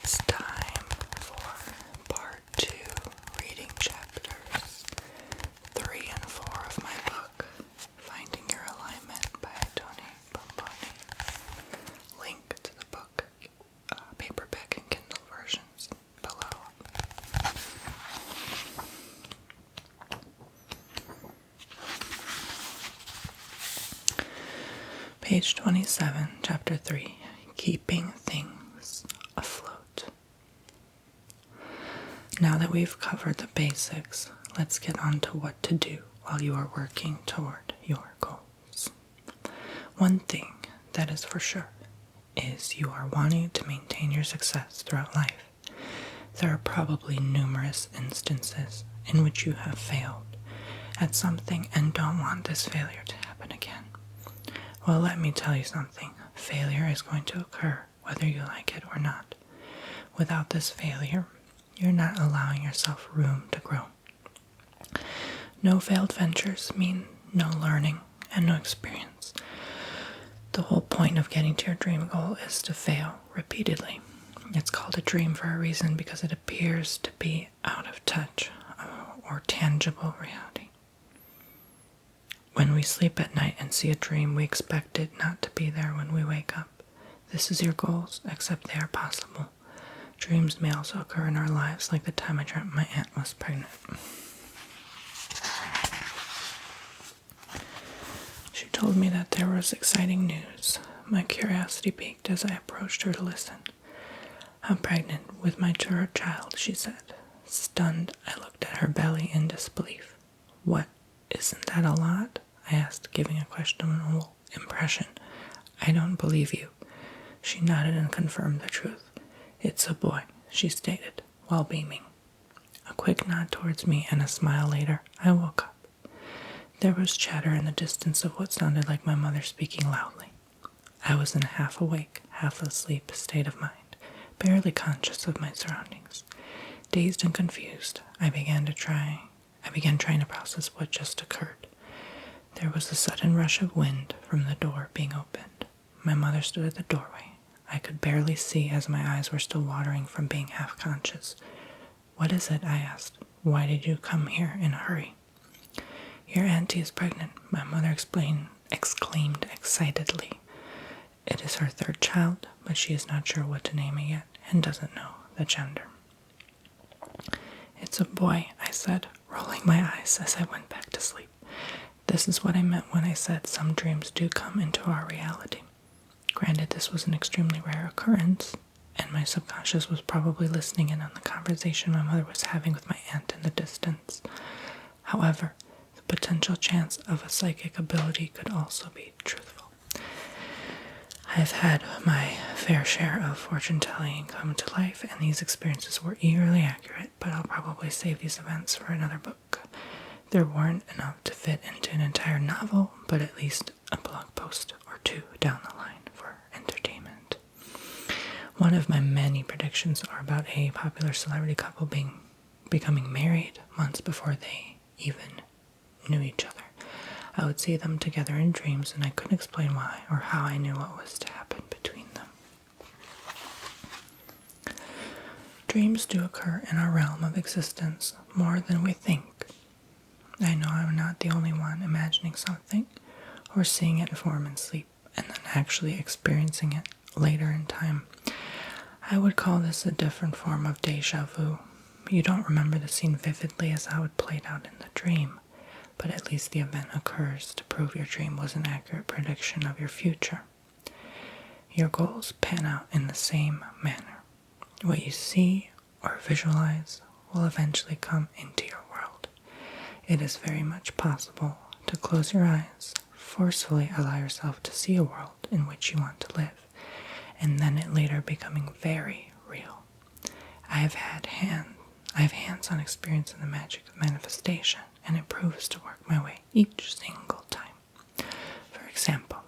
It's time for part 2 reading chapters 3 and 4 of my book, Finding Your Alignment by Tony Bomboni. Link to the book, paperback and Kindle versions below. Page 27, Chapter 3, Keeping Things Afloat. Now that we've covered the basics, let's get on to what to do while you are working toward your goals. One thing that is for sure is you are wanting to maintain your success throughout life. There are probably numerous instances in which you have failed at something and don't want this failure to happen again. Well, let me tell you something. Failure is going to occur whether you like it or not. Without this failure, you're not allowing yourself room to grow. No failed ventures mean no learning and no experience. The whole point of getting to your dream goal is to fail repeatedly. It's called a dream for a reason because it appears to be out of touch or tangible reality. When we sleep at night and see a dream, we expect it not to be there when we wake up. This is your goals, except they are possible. Dreams may also occur in our lives, like the time I dreamt my aunt was pregnant. She told me that there was exciting news. My curiosity piqued as I approached her to listen. I'm pregnant with my third child, she said. Stunned, I looked at her belly in disbelief. What? Isn't that a lot? I asked, giving a questionable impression. I don't believe you. She nodded and confirmed the truth. It's a boy, she stated, while beaming. A quick nod towards me and a smile later, I woke up. There was chatter in the distance of what sounded like my mother speaking loudly. I was in a half-awake, half-asleep state of mind, barely conscious of my surroundings. Dazed and confused, I began trying to process what just occurred. There was a sudden rush of wind from the door being opened. My mother stood at the doorway. I could barely see as my eyes were still watering from being half-conscious. What is it? I asked. Why did you come here in a hurry? Your auntie is pregnant, my mother exclaimed excitedly. It is her third child, but she is not sure what to name it yet and doesn't know the gender. It's a boy, I said, rolling my eyes as I went back to sleep. This is what I meant when I said some dreams do come into our reality. Granted, this was an extremely rare occurrence, and my subconscious was probably listening in on the conversation my mother was having with my aunt in the distance. However, the potential chance of a psychic ability could also be truthful. I've had my fair share of fortune-telling come to life, and these experiences were eerily accurate, but I'll probably save these events for another book. There weren't enough to fit into an entire novel, but at least a blog post or two down the line for entertainment. One of my many predictions are about a popular celebrity couple becoming married months before they even knew each other. I would see them together in dreams, and I couldn't explain why or how I knew what was to happen between them. Dreams do occur in our realm of existence more than we think. I know I'm not the only one imagining something or seeing it form in sleep and then actually experiencing it later in time. I would call this a different form of déjà vu. You don't remember the scene vividly as how it played out in the dream, but at least the event occurs to prove your dream was an accurate prediction of your future. Your goals pan out in the same manner. What you see or visualize will eventually come into your world. It is very much possible to close your eyes, forcefully allow yourself to see a world in which you want to live, and then it later becoming very real. I have hands-on experience in the magic of manifestation, and it proves to work my way each single time. For example,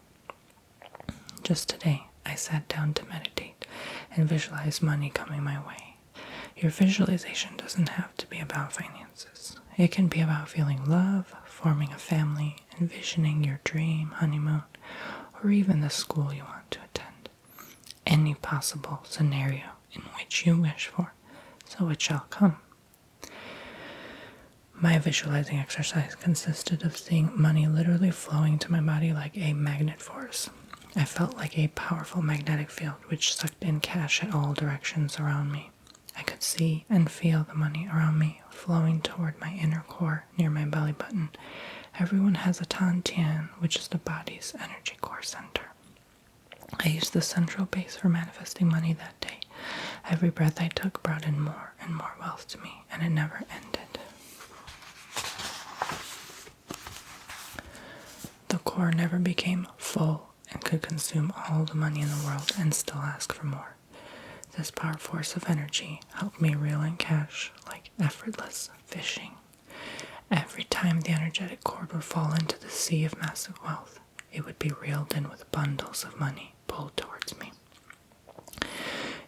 just today I sat down to meditate and visualize money coming my way. Your visualization doesn't have to be about finances. It can be about feeling love, forming a family, envisioning your dream honeymoon, or even the school you want to attend. Any possible scenario in which you wish for, so it shall come. My visualizing exercise consisted of seeing money literally flowing to my body like a magnet force. I felt like a powerful magnetic field which sucked in cash at all directions around me. I could see and feel the money around me flowing toward my inner core near my belly button. Everyone has a Tantian, which is the body's energy core center. I used the central base for manifesting money that day. Every breath I took brought in more and more wealth to me, and it never ended. The core never became full and could consume all the money in the world and still ask for more. This power force of energy helped me reel in cash like effortless fishing. Every time the energetic cord would fall into the sea of massive wealth, it would be reeled in with bundles of money pulled towards me.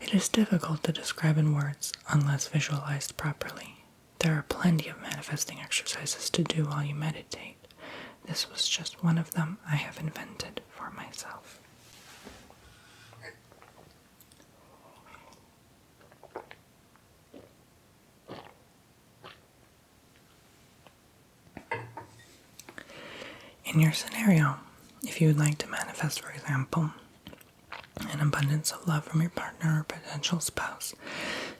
It is difficult to describe in words unless visualized properly. There are plenty of manifesting exercises to do while you meditate. This was just one of them I have invented for myself. In your scenario, if you would like to manifest, for example, an abundance of love from your partner or potential spouse,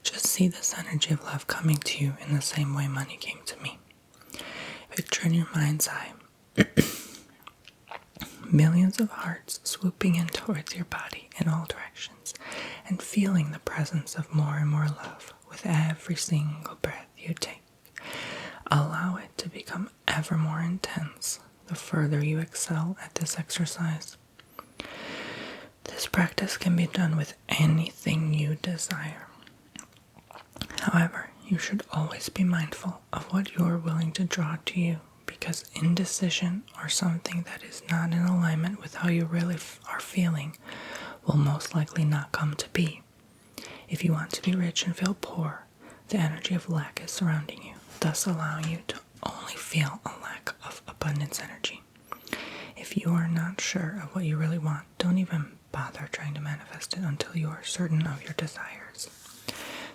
just see this energy of love coming to you in the same way money came to me. Picture in your mind's eye millions of hearts swooping in towards your body in all directions and feeling the presence of more and more love with every single breath you take. Allow it to become ever more intense the further you excel at this exercise. This practice can be done with anything you desire. However, you should always be mindful of what you are willing to draw to you, because indecision or something that is not in alignment with how you really are feeling will most likely not come to be. If you want to be rich and feel poor, the energy of lack is surrounding you, thus allowing you to only feel a lack of abundance energy. If you are not sure of what you really want, don't even bother trying to manifest it until you are certain of your desires.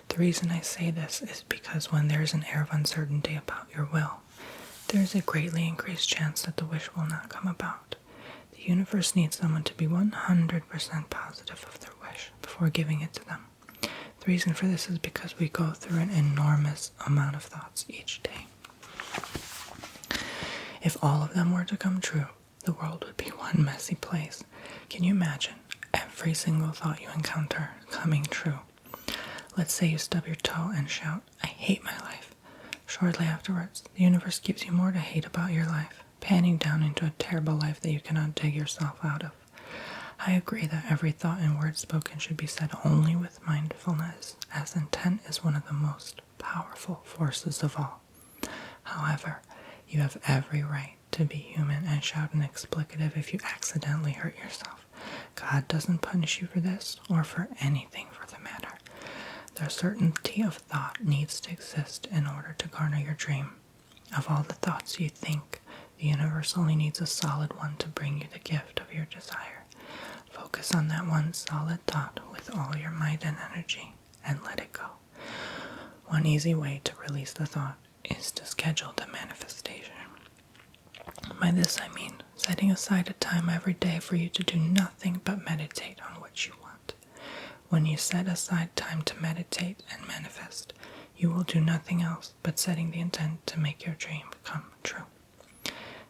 The reason I say this is because when there is an air of uncertainty about your will, there is a greatly increased chance that the wish will not come about. The universe needs someone to be 100% positive of their wish before giving it to them. The reason for this is because we go through an enormous amount of thoughts each day. If all of them were to come true, the world would be one messy place. Can you imagine every single thought you encounter coming true? Let's say you stub your toe and shout, "I hate my life." Shortly afterwards, the universe gives you more to hate about your life, panning down into a terrible life that you cannot dig yourself out of. I agree that every thought and word spoken should be said only with mindfulness, as intent is one of the most powerful forces of all. However, you have every right to be human and shout an explicative if you accidentally hurt yourself. God doesn't punish you for this, or for anything for the matter. The certainty of thought needs to exist in order to garner your dream. Of all the thoughts you think, the universe only needs a solid one to bring you the gift of your desire. Focus on that one solid thought with all your might and energy, and let it go. One easy way to release the thought is to schedule the manifestation. By this I mean setting aside a time every day for you to do nothing but meditate on what you want. When you set aside time to meditate and manifest, you will do nothing else but setting the intent to make your dream come true.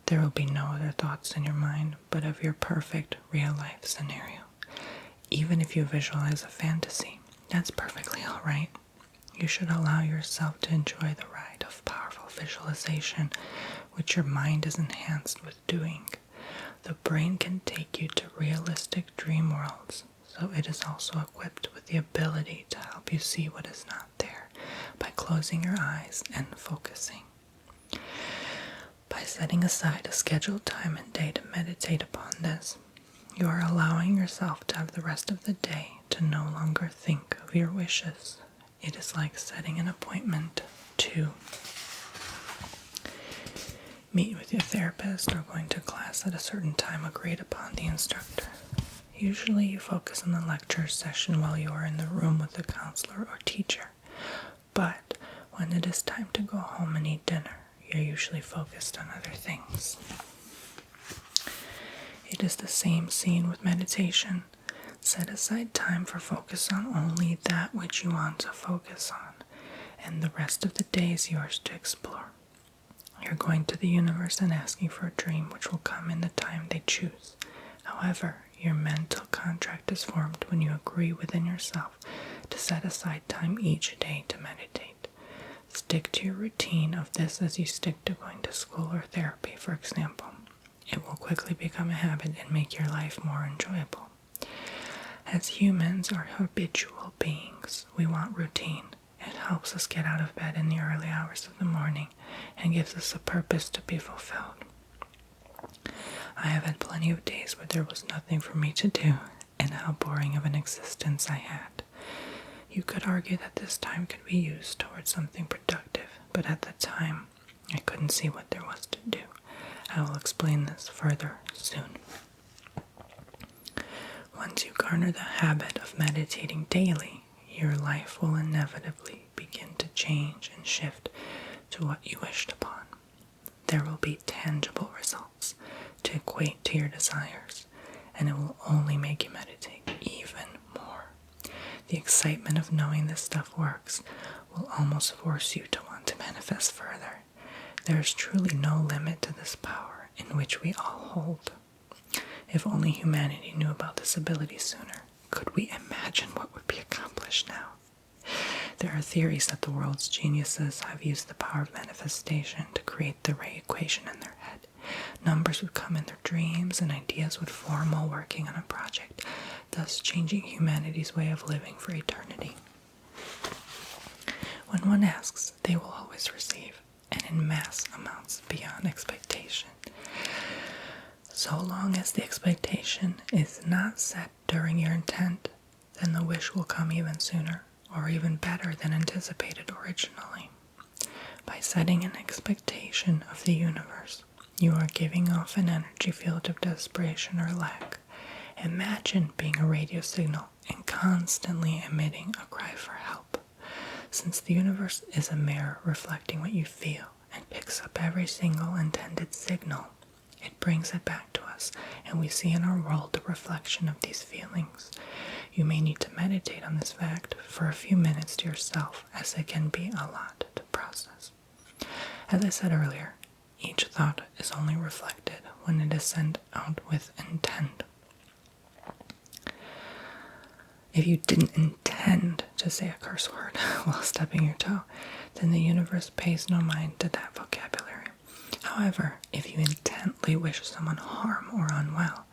There will be no other thoughts in your mind but of your perfect real-life scenario. Even if you visualize a fantasy, that's perfectly all right. You should allow yourself to enjoy the ride of powerful visualization, which your mind is enhanced with doing. The brain can take you to realistic dream worlds, so it is also equipped with the ability to help you see what is not there by closing your eyes and focusing. By setting aside a scheduled time and day to meditate upon this, you are allowing yourself to have the rest of the day to no longer think of your wishes. It is like setting an appointment to meet with your therapist or going to class at a certain time agreed upon the instructor. Usually you focus on the lecture session while you are in the room with the counselor or teacher. But when it is time to go home and eat dinner, you're usually focused on other things. It is the same scene with meditation. Set aside time for focus on only that which you want to focus on, and the rest of the day is yours to explore. You're going to the universe and asking for a dream which will come in the time they choose. However, your mental contract is formed when you agree within yourself to set aside time each day to meditate. Stick to your routine of this as you stick to going to school or therapy, for example. It will quickly become a habit and make your life more enjoyable. As humans are habitual beings, we want routine. It helps us get out of bed in the early hours of the morning and gives us a purpose to be fulfilled. I have had plenty of days where there was nothing for me to do, and how boring of an existence I had. You could argue that this time could be used towards something productive, but at the time, I couldn't see what there was to do. I will explain this further soon. Once you garner the habit of meditating daily, your life will inevitably begin to change and shift to what you wished upon. There will be tangible results to equate to your desires, and it will only make you meditate even more. The excitement of knowing this stuff works will almost force you to want to manifest further. There is truly no limit to this power in which we all hold. If only humanity knew about this ability sooner, could we imagine what would be accomplished now? There are theories that the world's geniuses have used the power of manifestation to create the ray equation in their head. Numbers would come in their dreams and ideas would form while working on a project, thus changing humanity's way of living for eternity. When one asks, they will always receive, and in mass amounts beyond expectation. So long as the expectation is not set during your intent, then the wish will come even sooner, or even better than anticipated originally. By setting an expectation of the universe, you are giving off an energy field of desperation or lack. Imagine being a radio signal and constantly emitting a cry for help. Since the universe is a mirror reflecting what you feel and picks up every single intended signal, it brings it back to us, and we see in our world the reflection of these feelings. You may need to meditate on this fact for a few minutes to yourself, as it can be a lot to process. As I said earlier, each thought is only reflected when it is sent out with intent. If you didn't intend to say a curse word while stubbing your toe, then the universe pays no mind to that vocabulary. However, if you intently wish someone harm or unwell,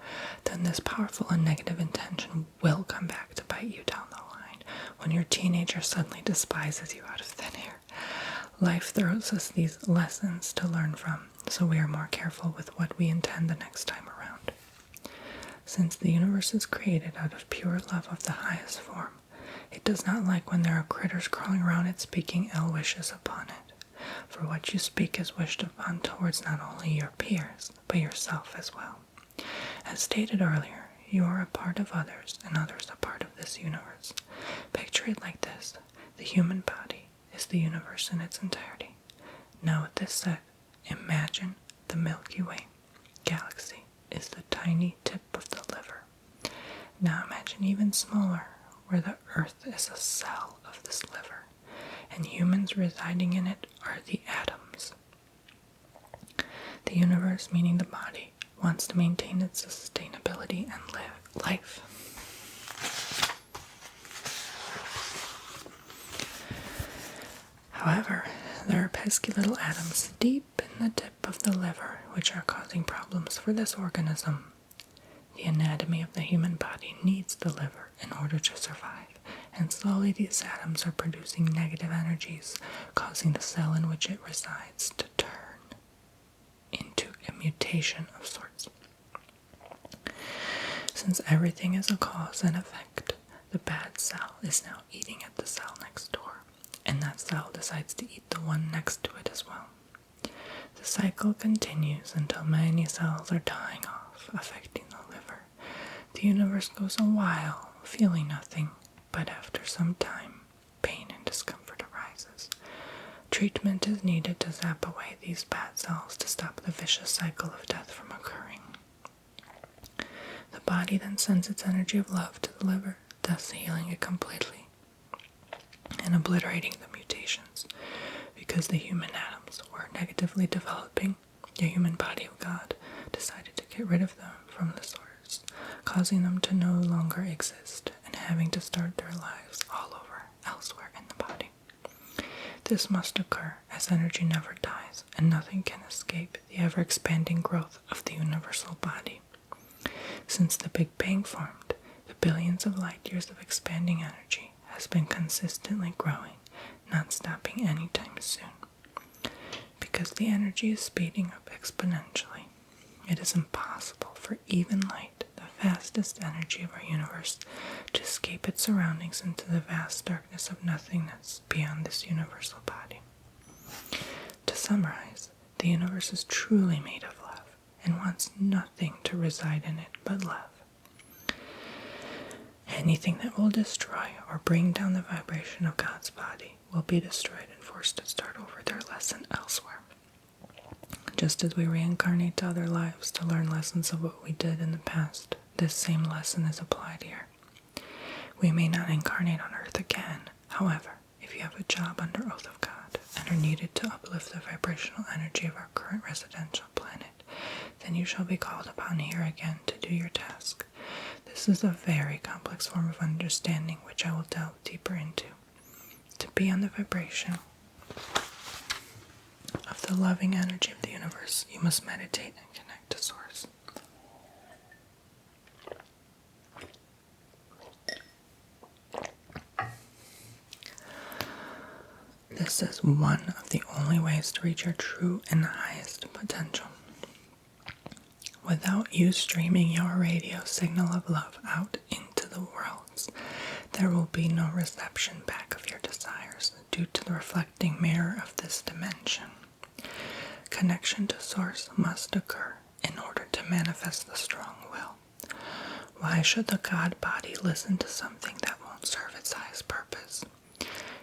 then this powerful and negative intention will come back to bite you down the line when your teenager suddenly despises you out of thin air. Life throws us these lessons to learn from, so we are more careful with what we intend the next time around. Since the universe is created out of pure love of the highest form, it does not like when there are critters crawling around it speaking ill wishes upon it. For what you speak is wished upon towards not only your peers, but yourself as well. As stated earlier, you are a part of others, and others a part of this universe. Picture it like this: the human body is the universe in its entirety. Now with this said, imagine the Milky Way galaxy is the tiny tip of the liver. Now imagine even smaller, where the Earth is a cell of this liver, and humans residing in it are the atoms. The universe, meaning the body, wants to maintain its sustainability and life. However, there are pesky little atoms deep in the tip of the liver which are causing problems for this organism. The anatomy of the human body needs the liver in order to survive, and slowly these atoms are producing negative energies, causing the cell in which it resides to turn into a mutation of sorts. Since everything is a cause and effect, the bad cell is now eating at the cell next door, and that cell decides to eat the one next to it as well. The cycle continues until many cells are dying off, affecting the liver. The universe goes a while feeling nothing, but after some time, pain and discomfort arises. Treatment is needed to zap away these bad cells to stop the vicious cycle of death from occurring. The body then sends its energy of love to the liver, thus healing it completely and obliterating the mutations. Because the human atoms were negatively developing, the human body of God decided to get rid of them from the source, causing them to no longer exist and having to start their lives all over elsewhere in the body. This must occur as energy never dies and nothing can escape the ever-expanding growth of the universal body. Since the Big Bang formed, the billions of light years of expanding energy has been consistently growing, not stopping anytime soon. Because the energy is speeding up exponentially, it is impossible for even light, the fastest energy of our universe, to escape its surroundings into the vast darkness of nothingness beyond this universal body. To summarize, the universe is truly made of love and wants nothing to reside in it but love. Anything that will destroy or bring down the vibration of God's body will be destroyed and forced to start over their lesson elsewhere. Just as we reincarnate to other lives to learn lessons of what we did in the past, this same lesson is applied here. We may not incarnate on earth again. However, if you have a job under oath of God and are needed to uplift the vibrational energy of our current residential planet, then you shall be called upon here again to do your task. This is a very complex form of understanding which I will delve deeper into. To be on the vibration of the loving energy of the universe, you must meditate and connect to Source. This is one of the only ways to reach your true and highest potential. Without you streaming your radio signal of love out into the worlds, there will be no reception back of your desires due to the reflecting mirror of this dimension. Connection to Source must occur in order to manifest the strong will. Why should the God body listen to something that won't serve its highest purpose?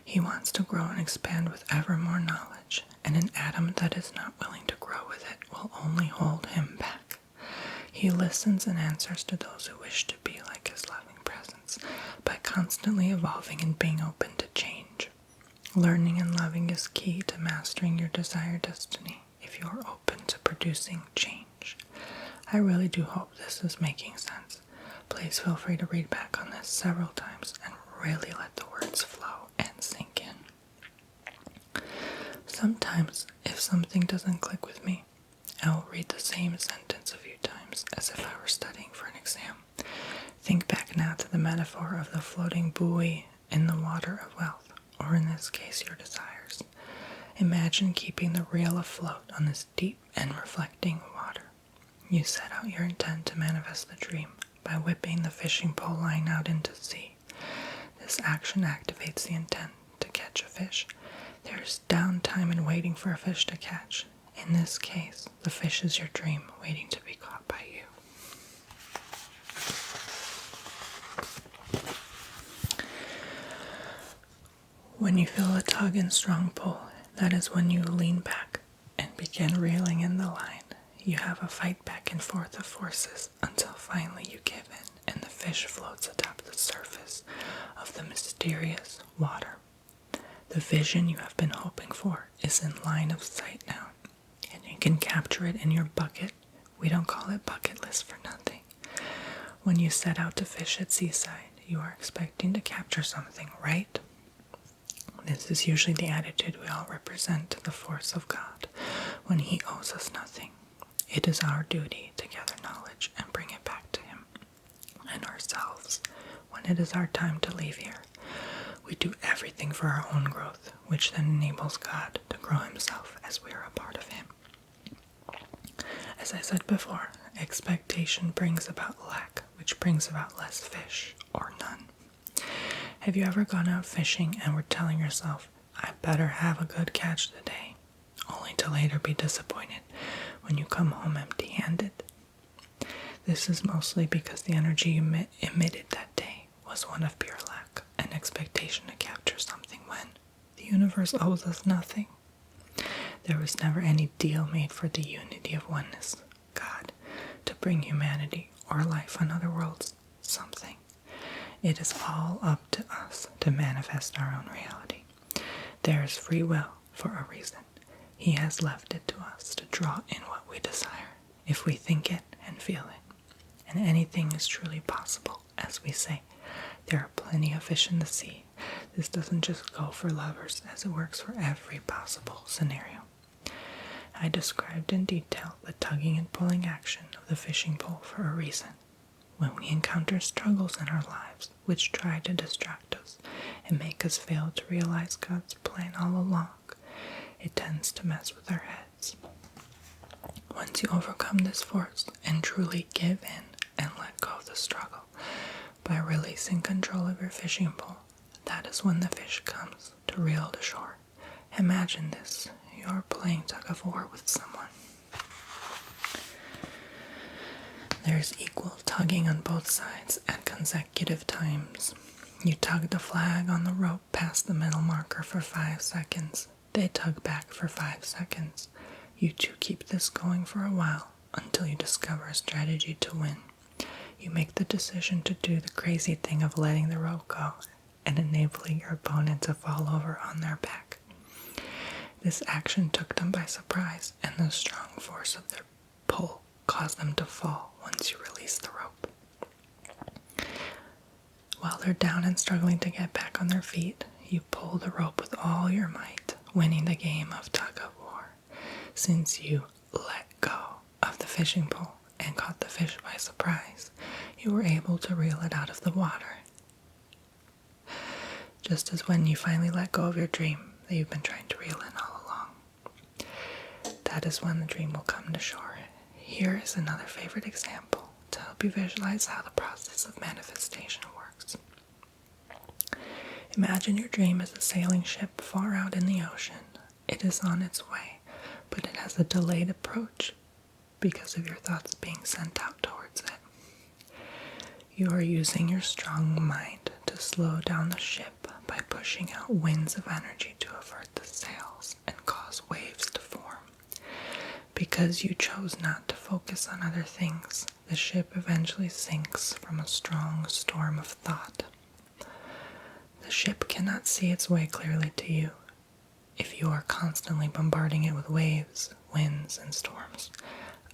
He wants to grow and expand with ever more knowledge, and an atom that is not willing to grow with it will only hold him back. He listens and answers to those who wish to be like his loving presence by constantly evolving and being open to change. Learning and loving is key to mastering your desired destiny if you are open to producing change. I really do hope this is making sense. Please feel free to read back on this several times and really let the words flow and sink in. Sometimes, if something doesn't click with me, I will read the same sentence a few times as if I were studying for an exam. Think back now to the metaphor of the floating buoy in the water of wealth, or in this case, your desires. Imagine keeping the reel afloat on this deep and reflecting water. You set out your intent to manifest the dream by whipping the fishing pole line out into sea. This action activates the intent to catch a fish. There's downtime in waiting for a fish to catch. In this case, the fish is your dream waiting to be caught by you. When you feel a tug and strong pull, that is when you lean back and begin reeling in the line. You have a fight back and forth of forces until finally you give in and the fish floats atop the surface of the mysterious water. The vision you have been hoping for is in line of sight now, and you can capture it in your bucket. We don't call it bucket list for nothing. When you set out to fish at seaside, you are expecting to capture something, right? This is usually the attitude we all represent to the force of God when He owes us nothing. It is our duty to gather knowledge and bring it back to Him and ourselves when it is our time to leave here. We do everything for our own growth, which then enables God to grow Himself as we are a part of Him. As I said before, expectation brings about lack, which brings about less fish or none. Have you ever gone out fishing and were telling yourself, I better have a good catch today, only to later be disappointed when you come home empty-handed? This is mostly because the energy emitted that day was one of pure lack and expectation to capture something when the universe owes us nothing. There was never any deal made for the unity of oneness, God, to bring humanity or life on other worlds something. It is all up to us to manifest our own reality. There is free will for a reason. He has left it to us to draw in what we desire, if we think it and feel it. And anything is truly possible, as we say. There are plenty of fish in the sea. This doesn't just go for lovers, as it works for every possible scenario. I described in detail the tugging and pulling action of the fishing pole for a reason. When we encounter struggles in our lives which try to distract us and make us fail to realize God's plan all along, it tends to mess with our heads. Once you overcome this force and truly give in and let go of the struggle by releasing control of your fishing pole, that is when the fish comes to reel to shore. Imagine this. You're playing tug of war with someone. There's equal tugging on both sides at consecutive times. You tug the flag on the rope past the middle marker for 5 seconds. They tug back for 5 seconds. You two keep this going for a while until you discover a strategy to win. You make the decision to do the crazy thing of letting the rope go and enabling your opponent to fall over on their back. This action took them by surprise, and the strong force of their pull caused them to fall once you release the rope. While they're down and struggling to get back on their feet, you pull the rope with all your might, winning the game of tug of war. Since you let go of the fishing pole and caught the fish by surprise, you were able to reel it out of the water. Just as when you finally let go of your dream that you've been trying to reel in all along. That is when the dream will come to shore. Here is another favorite example to help you visualize how the process of manifestation works. Imagine your dream is a sailing ship far out in the ocean. It is on its way, but it has a delayed approach because of your thoughts being sent out towards it. You are using your strong mind to slow down the ship by pushing out winds of energy to avert the sails and cause waves to form. Because you chose not to focus on other things, the ship eventually sinks from a strong storm of thought. The ship cannot see its way clearly to you if you are constantly bombarding it with waves, winds, and storms.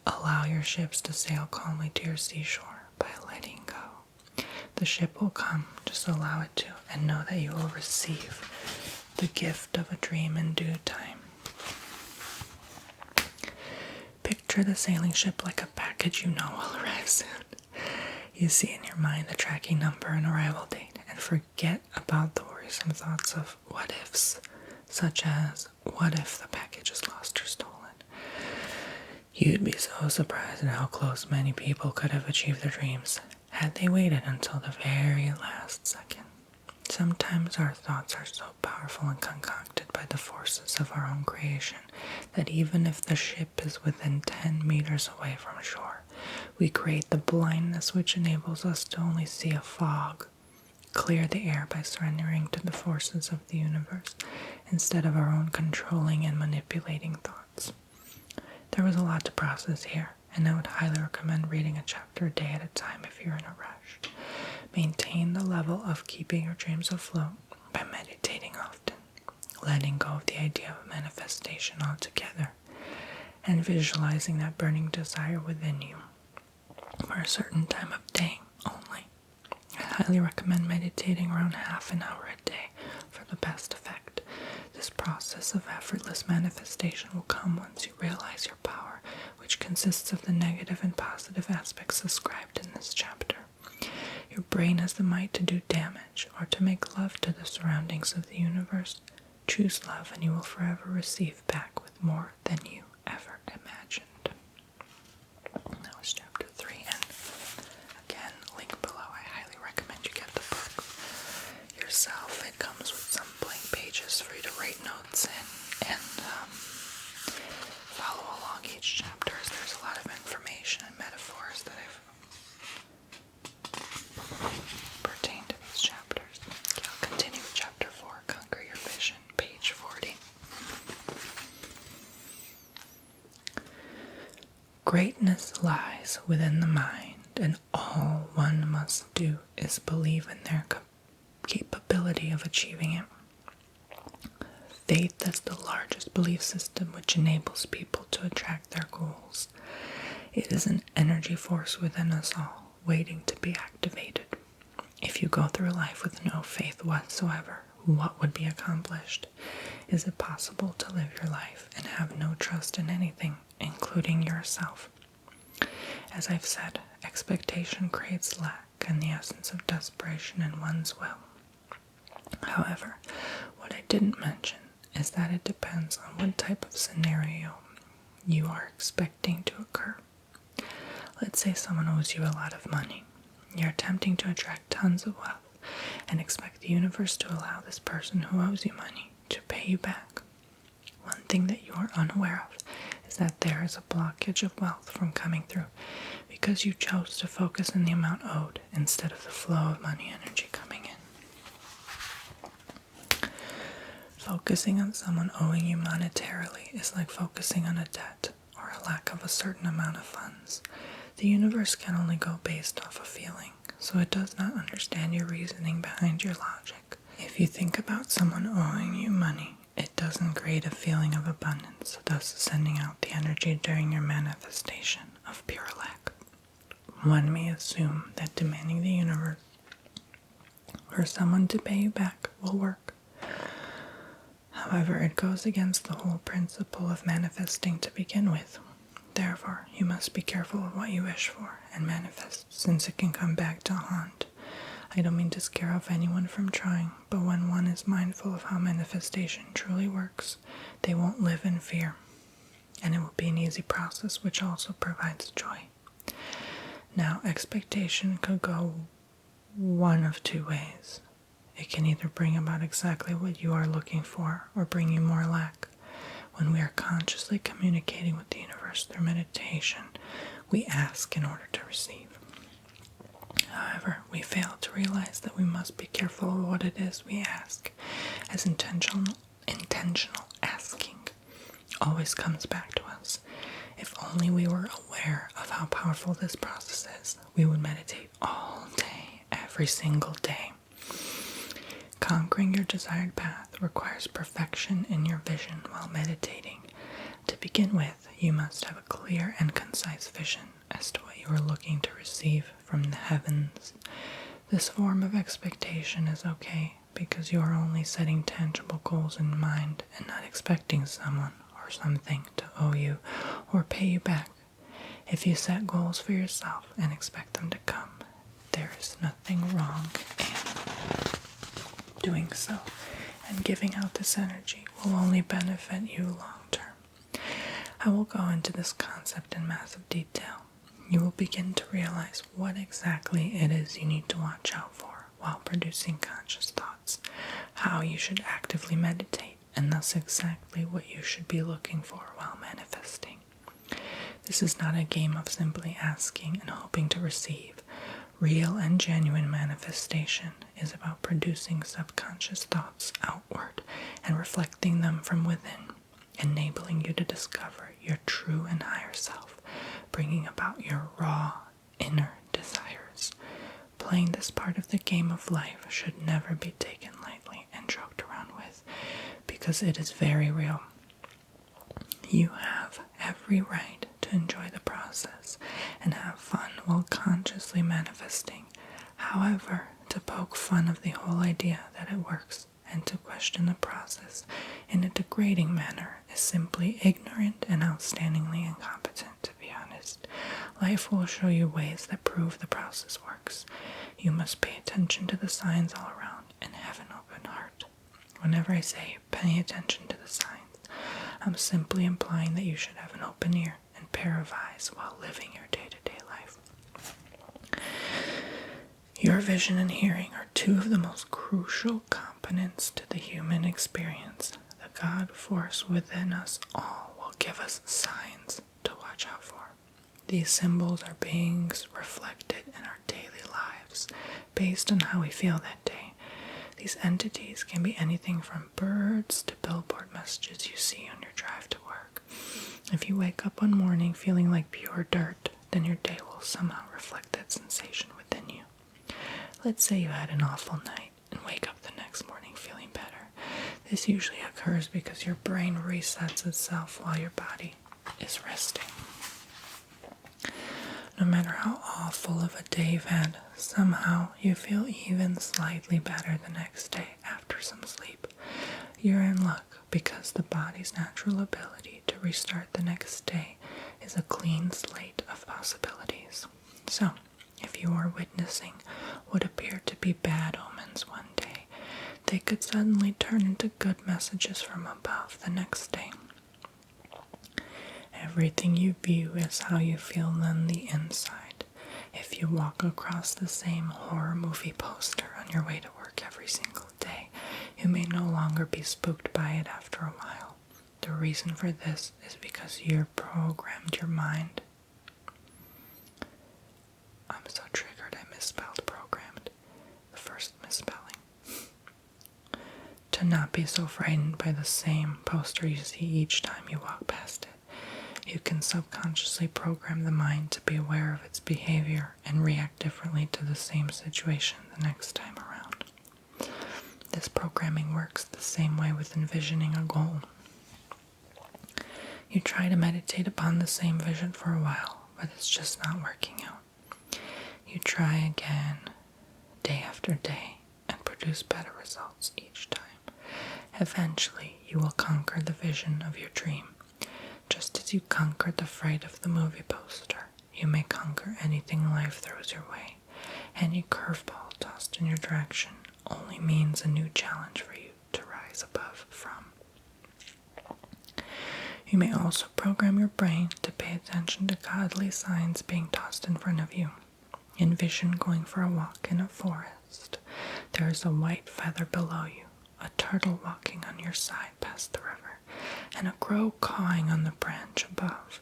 Allow your ships to sail calmly to your seashore by letting go. The ship will come, just allow it to, and know that you will receive the gift of a dream in due time. Picture the sailing ship like a package you know will arrive soon. You see in your mind the tracking number and arrival date, and forget about the worrisome thoughts of what-ifs, such as, what if the package is lost or stolen? You'd be so surprised at how close many people could have achieved their dreams had they waited until the very last second. Sometimes our thoughts are so powerful and concocted by the forces of our own creation that even if the ship is within 10 meters away from shore, we create the blindness which enables us to only see a fog, clear the air by surrendering to the forces of the universe instead of our own controlling and manipulating thoughts. There was a lot to process here, and I would highly recommend reading a chapter a day at a time if you're in a rush. Maintain the level of keeping your dreams afloat by meditating often, letting go of the idea of manifestation altogether, and visualizing that burning desire within you for a certain time of day only. I highly recommend meditating around half an hour a day for the best effect. This process of effortless manifestation will come once you realize your power, which consists of the negative and positive aspects described in this chapter. Your brain has the might to do damage or to make love to the surroundings of the universe. Choose love and you will forever receive back with more than you ever imagined. That was chapter 3, and again, link below. I highly recommend you get the book yourself. It comes with some blank pages for you to write notes in and follow along each chapter. There's a lot of information and metaphors that I've Greatness lies within the mind, and all one must do is believe in their capability of achieving it. Faith is the largest belief system which enables people to attract their goals. It is an energy force within us all, waiting to be activated. If you go through life with no faith whatsoever, what would be accomplished? Is it possible to live your life and have no trust in anything, including yourself? As I've said, expectation creates lack and the essence of desperation in one's will. However, what I didn't mention is that it depends on what type of scenario you are expecting to occur. Let's say someone owes you a lot of money. You're attempting to attract tons of wealth and expect the universe to allow this person who owes you money to pay you back. One thing that you are unaware of is that there is a blockage of wealth from coming through because you chose to focus on the amount owed instead of the flow of money energy coming in. Focusing on someone owing you monetarily is like focusing on a debt or a lack of a certain amount of funds. The universe can only go based off a feeling, so it does not understand your reasoning behind your logic. If you think about someone owing you money, it doesn't create a feeling of abundance, thus sending out the energy during your manifestation of pure lack. One may assume that demanding the universe for someone to pay you back will work. However, it goes against the whole principle of manifesting to begin with. Therefore, you must be careful of what you wish for and manifest, since it can come back to haunt. I don't mean to scare off anyone from trying, but when one is mindful of how manifestation truly works, they won't live in fear, and it will be an easy process which also provides joy. Now, expectation could go one of two ways. It can either bring about exactly what you are looking for or bring you more lack. When we are consciously communicating with the universe through meditation, we ask in order to receive. However, we fail to realize that we must be careful of what it is we ask, as intentional asking always comes back to us. If only we were aware of how powerful this process is, we would meditate all day, every single day. Conquering your desired path requires perfection in your vision while meditating. To begin with, you must have a clear and concise vision as to what you are looking to receive from the heavens. This form of expectation is okay because you are only setting tangible goals in mind and not expecting someone or something to owe you or pay you back. If you set goals for yourself and expect them to come, there is nothing wrong in doing so, and giving out this energy will only benefit you long term. I will go into this concept in massive detail. You will begin to realize what exactly it is you need to watch out for while producing conscious thoughts, how you should actively meditate, and thus exactly what you should be looking for while manifesting. This is not a game of simply asking and hoping to receive. Real and genuine manifestation is about producing subconscious thoughts outward and reflecting them from within, enabling you to discover your true and higher self, bringing about your raw inner desires. Playing this part of the game of life should never be taken lightly and joked around with, because it is very real. You have every right to enjoy the process and have fun while consciously manifesting. However, to poke fun of the whole idea that it works and to question the process in a degrading manner is simply ignorant and outstandingly incompetent, to be honest. Life will show you ways that prove the process works. You must pay attention to the signs all around and have an open heart. Whenever I say pay attention to the signs, I'm simply implying that you should have an open ear and pair of eyes while living your day-to-day life. Your vision and hearing are two of the most crucial components to the human experience. The God force within us all will give us signs to watch out for. These symbols are beings reflected in our daily lives based on how we feel that day. These entities can be anything from birds to billboard messages you see on your drive to work. If you wake up one morning feeling like pure dirt, then your day will somehow reflect that sensation within you. Let's say you had an awful night and wake up the next morning feeling better. This usually occurs because your brain resets itself while your body is resting. No matter how awful of a day you've had, somehow you feel even slightly better the next day after some sleep. You're in luck because the body's natural ability to restart the next day is a clean slate of possibilities. So, if you are witnessing what appear to be bad omens one day, they could suddenly turn into good messages from above the next day. Everything you view is how you feel on the inside. If you walk across the same horror movie poster on your way to work every single day, you may no longer be spooked by it after a while. The reason for this is because you've programmed your mind. I'm so triggered I misspelled programmed. The first misspelling. To not be so frightened by the same poster you see each time you walk past it. You can subconsciously program the mind to be aware of its behavior and react differently to the same situation the next time around. This programming works the same way with envisioning a goal. You try to meditate upon the same vision for a while, but it's just not working out. You try again, day after day, and produce better results each time. Eventually, you will conquer the vision of your dream. Just as you conquered the fright of the movie poster, you may conquer anything life throws your way. Any curveball tossed in your direction only means a new challenge for you to rise above from. You may also program your brain to pay attention to godly signs being tossed in front of you. Envision going for a walk in a forest. There is a white feather below you, a turtle walking on your side past the river, and a crow cawing on the branch above.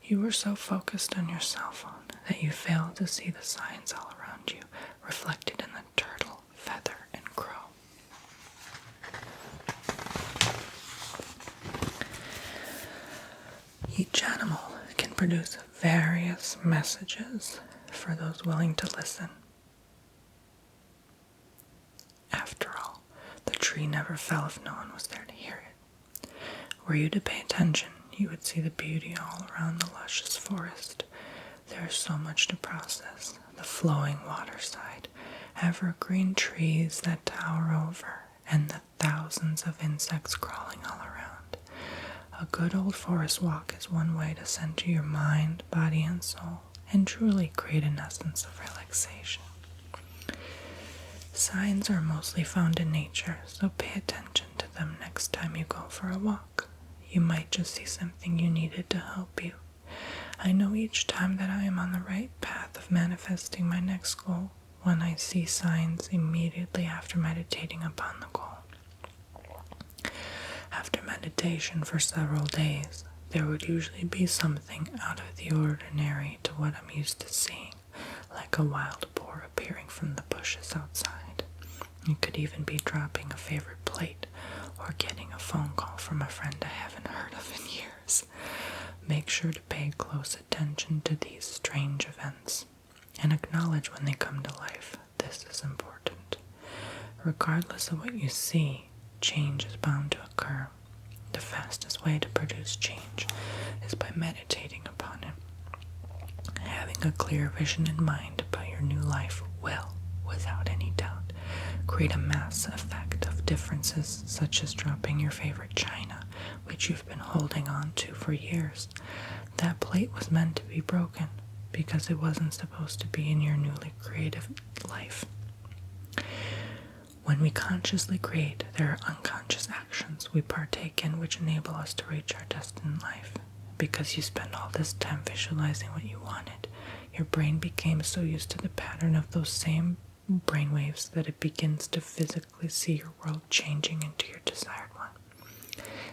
You were so focused on your cell phone that you failed to see the signs all around you, reflected in the turtle, feather, and crow. Each animal can produce various messages for those willing to listen. After all, the tree never fell if no one was there to hear it. Were you to pay attention, you would see the beauty all around the luscious forest. There is so much to process. The flowing waterside, evergreen trees that tower over, and the thousands of insects crawling all around. A good old forest walk is one way to center your mind, body, and soul, and truly create an essence of relaxation. Signs are mostly found in nature, so pay attention to them next time you go for a walk. You might just see something you needed to help you. I know each time that I am on the right path of manifesting my next goal when I see signs immediately after meditating upon the goal. After meditation for several days, there would usually be something out of the ordinary to what I'm used to seeing, like a wild boar appearing from the bushes outside. It could even be dropping a favorite plate or getting a phone call from a friend I haven't heard of in years. Make sure to pay close attention to these strange events and acknowledge when they come to life. This is important. Regardless of what you see, change is bound to occur. The fastest way to produce change is by meditating upon it. Having a clear vision in mind about your new life will, without any doubt, create a mass effect of differences, such as dropping your favorite china, which you've been holding on to for years. That plate was meant to be broken because it wasn't supposed to be in your newly creative life. When we consciously create, there are unconscious actions we partake in which enable us to reach our destined life. Because you spend all this time visualizing what you wanted, your brain became so used to the pattern of those same brainwaves that it begins to physically see your world changing into your desired one.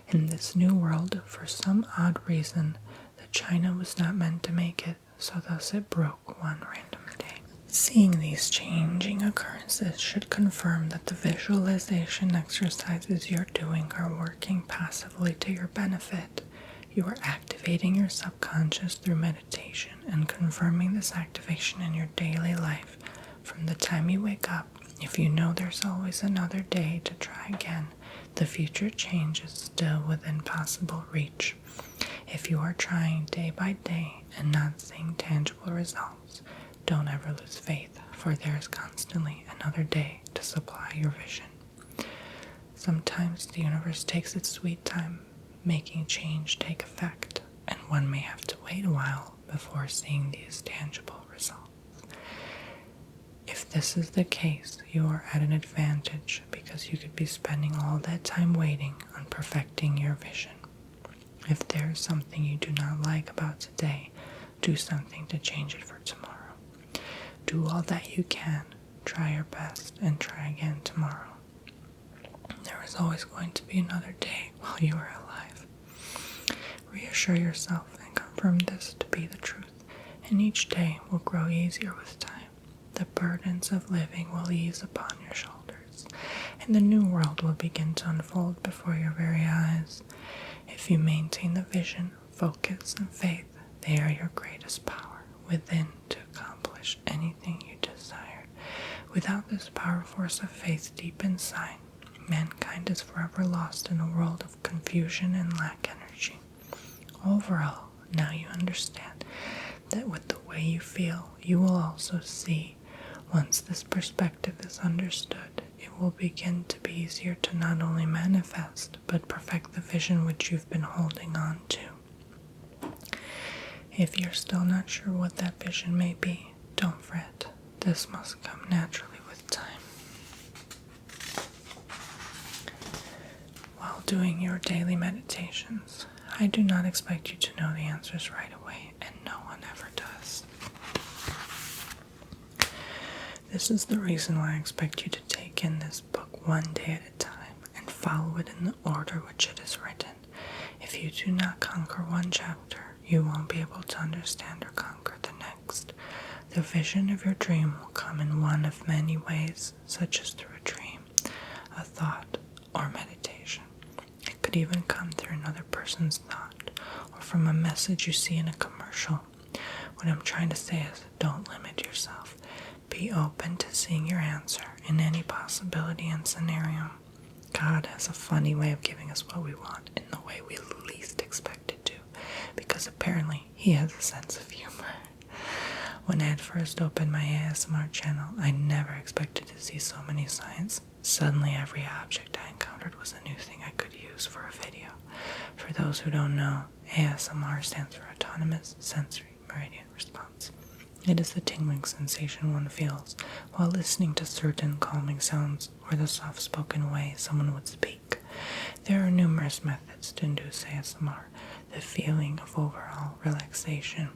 In this new world, for some odd reason, the china was not meant to make it, so thus it broke one random day. Seeing these changing occurrences should confirm that the visualization exercises you're doing are working passively to your benefit. You are activating your subconscious through meditation and confirming this activation in your daily life. From the time you wake up, if you know there's always another day to try again, the future change is still within possible reach. If you are trying day by day and not seeing tangible results, don't ever lose faith, for there is constantly another day to supply your vision. Sometimes the universe takes its sweet time making change take effect, and one may have to wait a while before seeing these tangible results. If this is the case, you are at an advantage because you could be spending all that time waiting on perfecting your vision. If there is something you do not like about today, do something to change it for tomorrow. Do all that you can, try your best, and try again tomorrow. There is always going to be another day while you are alive. Reassure yourself and confirm this to be the truth, and each day will grow easier with time. The burdens of living will ease upon your shoulders, and the new world will begin to unfold before your very eyes. If you maintain the vision, focus, and faith, they are your greatest power within to accomplish anything you desire. Without this power force of faith deep inside, mankind is forever lost in a world of confusion and lack energy. Overall, now you understand that with the way you feel, you will also see. Once this perspective is understood, it will begin to be easier to not only manifest, but perfect the vision which you've been holding on to. If you're still not sure what that vision may be, don't fret. This must come naturally with time. While doing your daily meditations, I do not expect you to know the answers right away, and no one ever does. This is the reason why I expect you to take in this book one day at a time and follow it in the order which it is written. If you do not conquer one chapter, you won't be able to understand or conquer the next. The vision of your dream will come in one of many ways, such as through a dream, a thought, or meditation. It could even come through another person's thought, or from a message you see in a commercial. What I'm trying to say is, don't limit yourself. Be open to seeing your answer in any possibility and scenario. God has a funny way of giving us what we want in the way we least expect it to, because apparently he has a sense of humor. When I had first opened my ASMR channel, I never expected to see so many signs. Suddenly every object I encountered was a new thing I could use for a video. For those who don't know, ASMR stands for Autonomous Sensory Meridian Response. It is the tingling sensation one feels while listening to certain calming sounds or the soft-spoken way someone would speak. There are numerous methods to induce ASMR, the feeling of overall relaxation.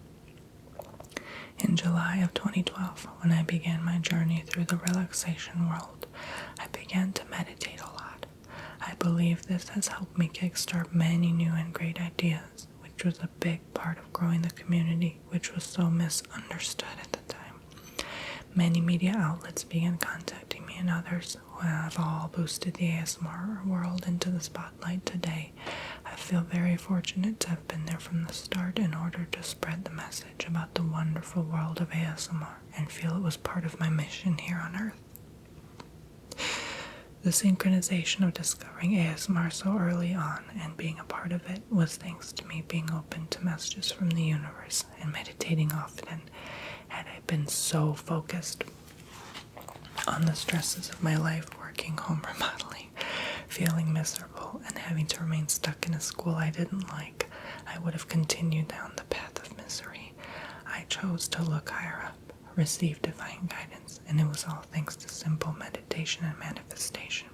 In July of 2012, when I began my journey through the relaxation world, I began to meditate a lot. I believe this has helped me kickstart many new and great ideas, which was a big part of growing the community, which was so misunderstood at the time. Many media outlets began contacting me and others who have all boosted the ASMR world into the spotlight today. I feel very fortunate to have been there from the start in order to spread the message about the wonderful world of ASMR and feel it was part of my mission here on Earth. The synchronization of discovering ASMR so early on and being a part of it was thanks to me being open to messages from the universe and meditating often. Had I been so focused on the stresses of my life, working, home remodeling, feeling miserable, and having to remain stuck in a school I didn't like, I would have continued down the path of misery. I chose to look higher up, receive divine guidance, and it was all thanks to simple meditation and manifestation.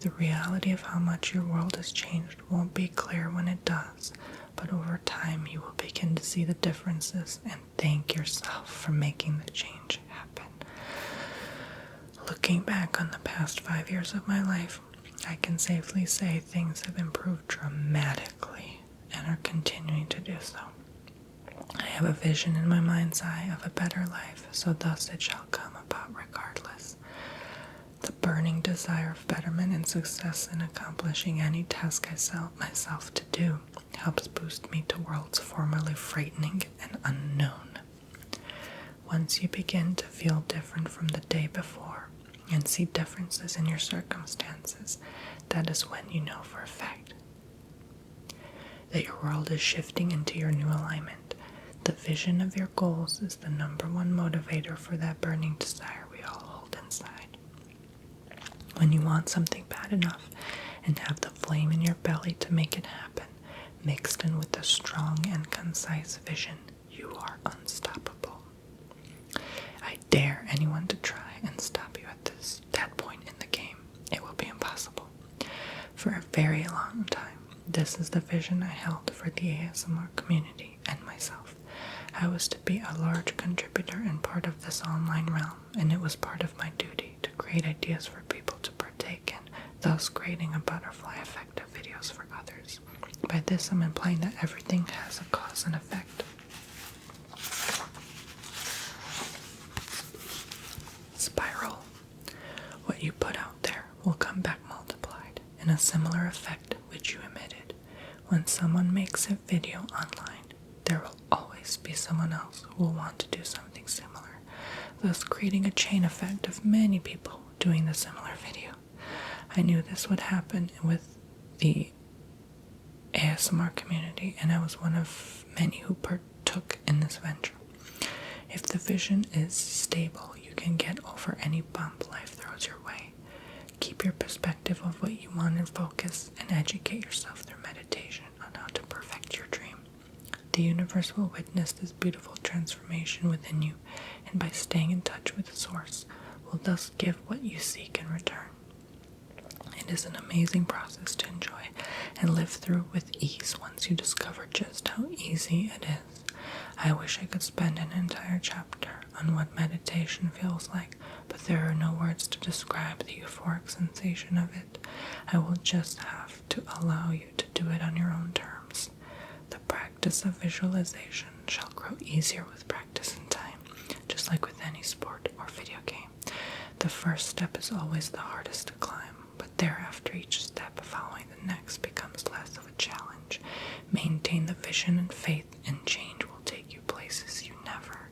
The reality of how much your world has changed won't be clear when it does, but over time you will begin to see the differences and thank yourself for making the change happen. Looking back on the past 5 years of my life, I can safely say things have improved dramatically and are continuing to do so. I have a vision in my mind's eye of a better life, so thus it shall come about regardless. The burning desire of betterment and success in accomplishing any task I set myself to do helps boost me to worlds formerly frightening and unknown. Once you begin to feel different from the day before and see differences in your circumstances, that is when you know for a fact that your world is shifting into your new alignment. The vision of your goals is the number one motivator for that burning desire we all hold inside. When you want something bad enough and have the flame in your belly to make it happen, mixed in with a strong and concise vision, you are unstoppable. I dare anyone to try and stop you at that point in the game. It will be impossible. For a very long time, this is the vision I held for the ASMR community and myself. I was to be a large contributor and part of this online realm, and it was part of my duty to create ideas for people to partake in, thus creating a butterfly effect of videos for others. By this, I'm implying that everything has a cause and effect. Spiral. What you put out there will come back multiplied in a similar effect which you emitted. When someone makes a video online, there will always be someone else who will want to do something similar, thus creating a chain effect of many people doing the similar video. I knew this would happen with the ASMR community, and I was one of many who partook in this venture. If the vision is stable, you can get over any bump life throws your way. Keep your perspective of what you want in focus and educate yourself through meditation on how to perfect your dream. The universe will witness this beautiful transformation within you, and by staying in touch with the source, will thus give what you seek in return. It is an amazing process to enjoy and live through with ease once you discover just how easy it is. I wish I could spend an entire chapter on what meditation feels like, but there are no words to describe the euphoric sensation of it. I will just have to allow you to do it on your own terms. The practice of visualization shall grow easier with practice and time, just like with any sport or video game. The first step is always the hardest to climb, but thereafter each step following the next becomes less of a challenge. Maintain the vision and faith, and change will take you places you never